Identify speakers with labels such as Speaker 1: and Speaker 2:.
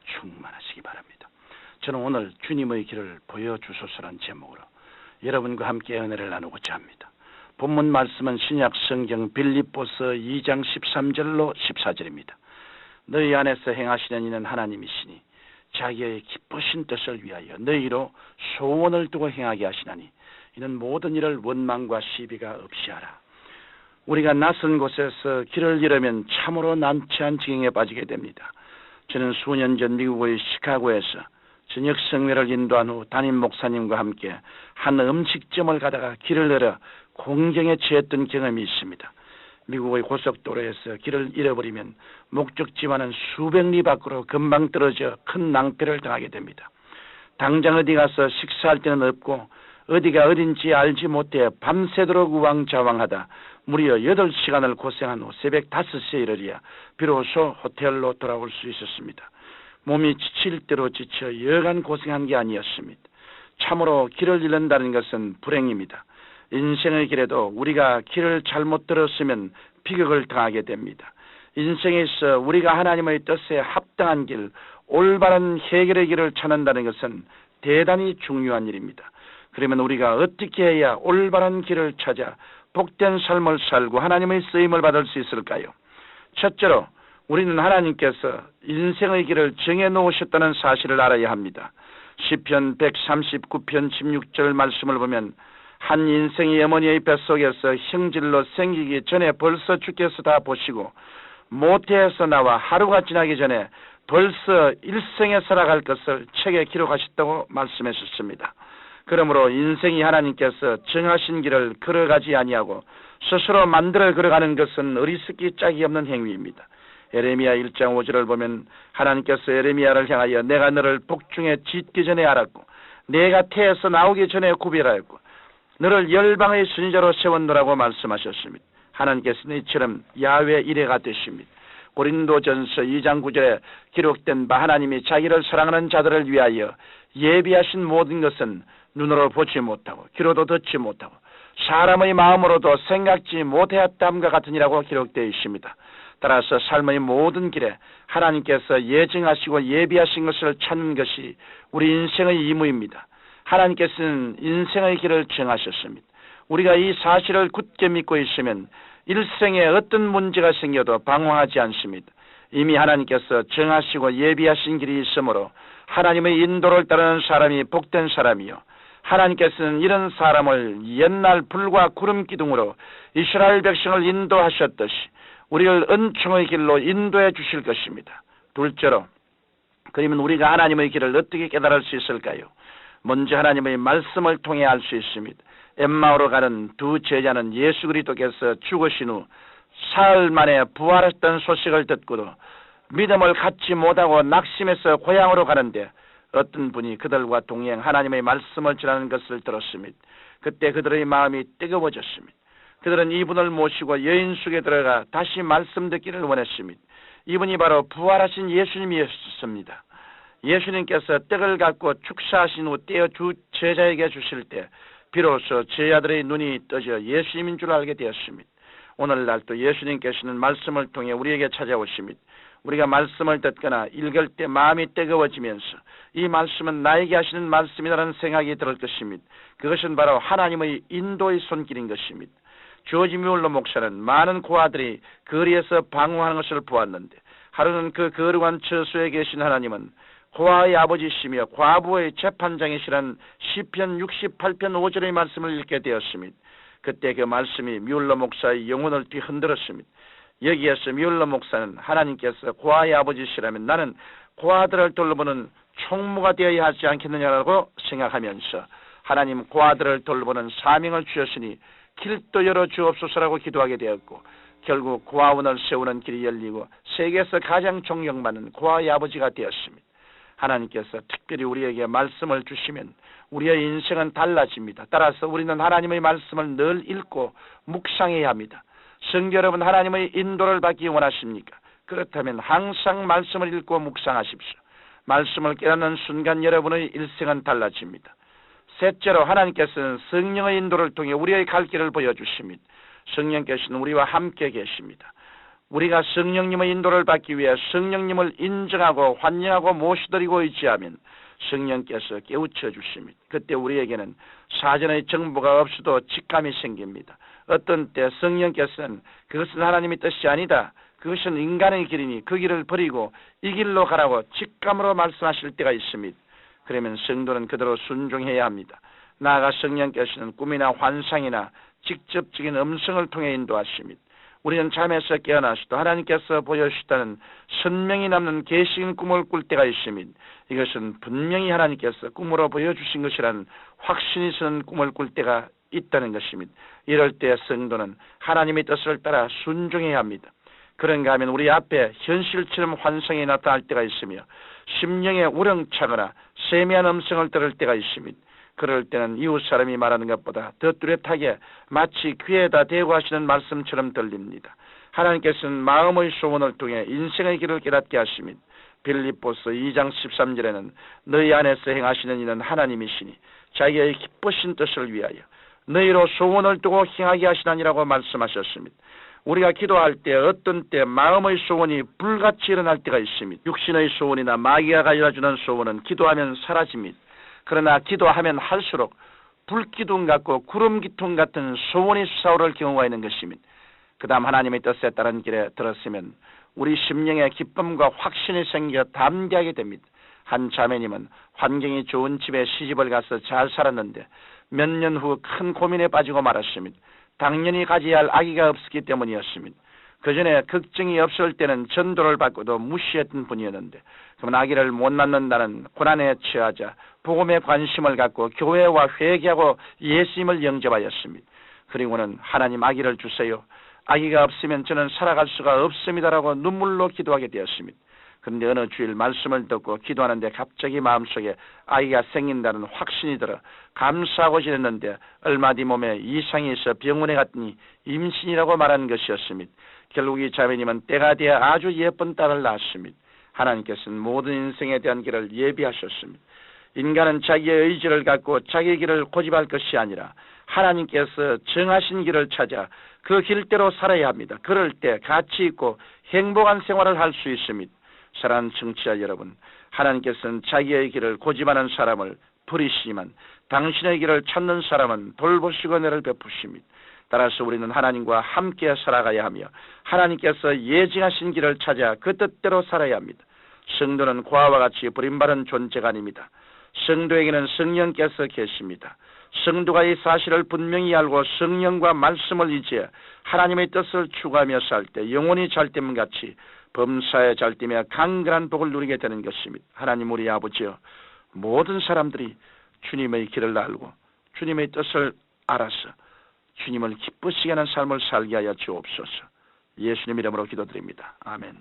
Speaker 1: 충만하시기 바랍니다. 저는 오늘 주님의 길을 보여주소서란 제목으로 여러분과 함께 은혜를 나누고자 합니다. 본문 말씀은 신약 성경 빌립보서 2장 13절로 14절입니다. 너희 안에서 행하시는 이는 하나님이시니 자기의 기쁘신 뜻을 위하여 너희로 소원을 두고 행하게 하시나니 이는 모든 일을 원망과 시비가 없이 하라. 우리가 낯선 곳에서 길을 잃으면 참으로 난처한 지경에 빠지게 됩니다. 저는 수년 전 미국의 시카고에서 저녁 성례를 인도한 후 담임 목사님과 함께 한 음식점을 가다가 길을 잃어 공경에 처했던 경험이 있습니다. 미국의 고속도로에서 길을 잃어버리면 목적지와는 수백 리 밖으로 금방 떨어져 큰 낭패를 당하게 됩니다. 당장 어디 가서 식사할 데는 없고 어디가 어딘지 알지 못해 밤새도록 우왕좌왕하다 무려 8시간을 고생한 후 새벽 5시에 이르리야 비로소 호텔로 돌아올 수 있었습니다. 몸이 지칠 대로 지쳐 여간 고생한 게 아니었습니다. 참으로 길을 잃는다는 것은 불행입니다. 인생의 길에도 우리가 길을 잘못 들었으면 비극을 당하게 됩니다. 인생에 있어 우리가 하나님의 뜻에 합당한 길, 올바른 해결의 길을 찾는다는 것은 대단히 중요한 일입니다. 그러면 우리가 어떻게 해야 올바른 길을 찾아 복된 삶을 살고 하나님의 쓰임을 받을 수 있을까요? 첫째로 우리는 하나님께서 인생의 길을 정해놓으셨다는 사실을 알아야 합니다. 시편 139편 16절 말씀을 보면 한 인생이 어머니의 뱃속에서 형질로 생기기 전에 벌써 주께서 다 보시고 모태에서 나와 하루가 지나기 전에 벌써 일생에 살아갈 것을 책에 기록하셨다고 말씀하셨습니다. 그러므로 인생이 하나님께서 정하신 길을 걸어가지 아니하고 스스로 만들어 걸어가는 것은 어리석기 짝이 없는 행위입니다. 에레미야 1장 5절을 보면 하나님께서 에레미야를 향하여 내가 너를 복중에 짓기 전에 알았고 내가 태에서 나오기 전에 구별하였고 너를 열방의 선지자로 세웠노라고 말씀하셨습니다. 하나님께서는 이처럼 야훼 이레가 되십니다. 고린도전서 2장 9절에 기록된 바 하나님이 자기를 사랑하는 자들을 위하여 예비하신 모든 것은 눈으로 보지 못하고 귀로도 듣지 못하고 사람의 마음으로도 생각지 못하였담과 같으니라고 기록되어 있습니다. 따라서 삶의 모든 길에 하나님께서 예정하시고 예비하신 것을 찾는 것이 우리 인생의 임무입니다. 하나님께서는 인생의 길을 정하셨습니다. 우리가 이 사실을 굳게 믿고 있으면 일생에 어떤 문제가 생겨도 방황하지 않습니다. 이미 하나님께서 정하시고 예비하신 길이 있으므로 하나님의 인도를 따르는 사람이 복된 사람이요 하나님께서는 이런 사람을 옛날 불과 구름 기둥으로 이스라엘 백성을 인도하셨듯이 우리를 은총의 길로 인도해 주실 것입니다. 둘째로 그러면 우리가 하나님의 길을 어떻게 깨달을 수 있을까요? 먼저 하나님의 말씀을 통해 알 수 있습니다. 엠마오로 가는 두 제자는 예수 그리스도께서 죽으신 후 사흘 만에 부활했던 소식을 듣고도 믿음을 갖지 못하고 낙심해서 고향으로 가는데 어떤 분이 그들과 동행 하나님의 말씀을 전하는 것을 들었습니다. 그때 그들의 마음이 뜨거워졌습니다. 그들은 이분을 모시고 여인 속에 들어가 다시 말씀 듣기를 원했습니다. 이분이 바로 부활하신 예수님이었습니다. 예수님께서 떡을 갖고 축사하신 후 떼어 주 제자에게 주실 때 비로소 제자들의 눈이 떠져 예수님인 줄 알게 되었습니다. 오늘날 또 예수님께서는 말씀을 통해 우리에게 찾아오십니다. 우리가 말씀을 듣거나 읽을 때 마음이 뜨거워지면서 이 말씀은 나에게 하시는 말씀이라는 생각이 들 것입니다. 그것은 바로 하나님의 인도의 손길인 것입니다. 조지 뮬러 목사는 많은 고아들이 거리에서 방황하는 것을 보았는데 하루는 그 거룩한 처소에 계신 하나님은 고아의 아버지시며 과부의 재판장이시란 시편 68편 5절의 말씀을 읽게 되었습니다. 그때 그 말씀이 뮬러 목사의 영혼을 뒤흔들었습니다. 여기에서 뮬러 목사는 하나님께서 고아의 아버지시라면 나는 고아들을 돌보는 총무가 되어야 하지 않겠느냐라고 생각하면서 하나님 고아들을 돌보는 사명을 주셨으니 길도 열어 주옵소서라고 기도하게 되었고 결국 고아원을 세우는 길이 열리고 세계에서 가장 존경받는 고아의 아버지가 되었습니다. 하나님께서 특별히 우리에게 말씀을 주시면 우리의 인생은 달라집니다. 따라서 우리는 하나님의 말씀을 늘 읽고 묵상해야 합니다. 성도 여러분, 하나님의 인도를 받기 원하십니까? 그렇다면 항상 말씀을 읽고 묵상하십시오. 말씀을 깨닫는 순간 여러분의 일생은 달라집니다. 셋째로 하나님께서는 성령의 인도를 통해 우리의 갈 길을 보여주십니다. 성령께서는 우리와 함께 계십니다. 우리가 성령님의 인도를 받기 위해 성령님을 인정하고 환영하고 모시드리고 의지하면 성령께서 깨우쳐 주십니다. 그때 우리에게는 사전의 정보가 없어도 직감이 생깁니다. 어떤 때 성령께서는 그것은 하나님의 뜻이 아니다, 그것은 인간의 길이니 그 길을 버리고 이 길로 가라고 직감으로 말씀하실 때가 있습니다. 그러면 성도는 그대로 순종해야 합니다. 나아가 성령께서는 꿈이나 환상이나 직접적인 음성을 통해 인도하십니다. 우리는 잠에서 깨어나서도 하나님께서 보여주시다는 선명히 남는 계시인 꿈을 꿀 때가 있습니다. 이것은 분명히 하나님께서 꿈으로 보여주신 것이라는 확신이 서는 꿈을 꿀 때가 있다는 것입니다. 이럴 때 성도는 하나님의 뜻을 따라 순종해야 합니다. 그런가 하면 우리 앞에 현실처럼 환상이 나타날 때가 있으며 심령에 우렁차거나 세미한 음성을 들을 때가 있습니다. 그럴 때는 이웃 사람이 말하는 것보다 더 뚜렷하게 마치 귀에다 대고 하시는 말씀처럼 들립니다. 하나님께서는 마음의 소원을 통해 인생의 길을 깨닫게 하십니다. 빌립보서 2장 13절에는 너희 안에서 행하시는 이는 하나님이시니 자기의 기쁘신 뜻을 위하여 너희로 소원을 두고 행하게 하시나니라고 말씀하셨습니다. 우리가 기도할 때 어떤 때 마음의 소원이 불같이 일어날 때가 있습니다. 육신의 소원이나 마귀가 가져다주는 소원은 기도하면 사라집니다. 그러나 기도하면 할수록 불기둥 같고 구름기둥 같은 소원이 솟아오를 경우가 있는 것입니다. 그 다음 하나님의 뜻에 따른 길에 들었으면 우리 심령에 기쁨과 확신이 생겨 담대하게 됩니다. 한 자매님은 환경이 좋은 집에 시집을 가서 잘 살았는데 몇 년 후 큰 고민에 빠지고 말았습니다. 당연히 가져야 할 아기가 없었기 때문이었습니다. 그 전에 걱정이 없을 때는 전도를 받고도 무시했던 분이었는데 그러면 아기를 못 낳는다는 고난에 처하자 복음에 관심을 갖고 교회와 회개하고 예수님을 영접하였습니다. 그리고는 하나님 아기를 주세요, 아기가 없으면 저는 살아갈 수가 없습니다라고 눈물로 기도하게 되었습니다. 그런데 어느 주일 말씀을 듣고 기도하는데 갑자기 마음속에 아이가 생긴다는 확신이 들어 감사하고 지냈는데 얼마 뒤 몸에 이상이 있어 병원에 갔더니 임신이라고 말한 것이었습니다. 결국 이 자매님은 때가 되어 아주 예쁜 딸을 낳았습니다. 하나님께서는 모든 인생에 대한 길을 예비하셨습니다. 인간은 자기의 의지를 갖고 자기 길을 고집할 것이 아니라 하나님께서 정하신 길을 찾아 그 길대로 살아야 합니다. 그럴 때 가치 있고 행복한 생활을 할 수 있습니다. 사랑하는 청취자 여러분, 하나님께서는 자기의 길을 고집하는 사람을 버리시지만 당신의 길을 찾는 사람은 돌보시고 은혜를 베푸십니다. 따라서 우리는 하나님과 함께 살아가야 하며 하나님께서 예정하신 길을 찾아 그 뜻대로 살아야 합니다. 성도는 고아와 같이 버림받은 존재가 아닙니다. 성도에게는 성령께서 계십니다. 성도가 이 사실을 분명히 알고 성령과 말씀을 의지해 하나님의 뜻을 추구하며 살 때 영혼이 잘됨 같이 범사에 잘되며 강건한 복을 누리게 되는 것입니다. 하나님 우리 아버지여, 모든 사람들이 주님의 길을 알고 주님의 뜻을 알아서 주님을 기쁘시게 하는 삶을 살게 하여 주옵소서. 예수님 이름으로 기도드립니다. 아멘.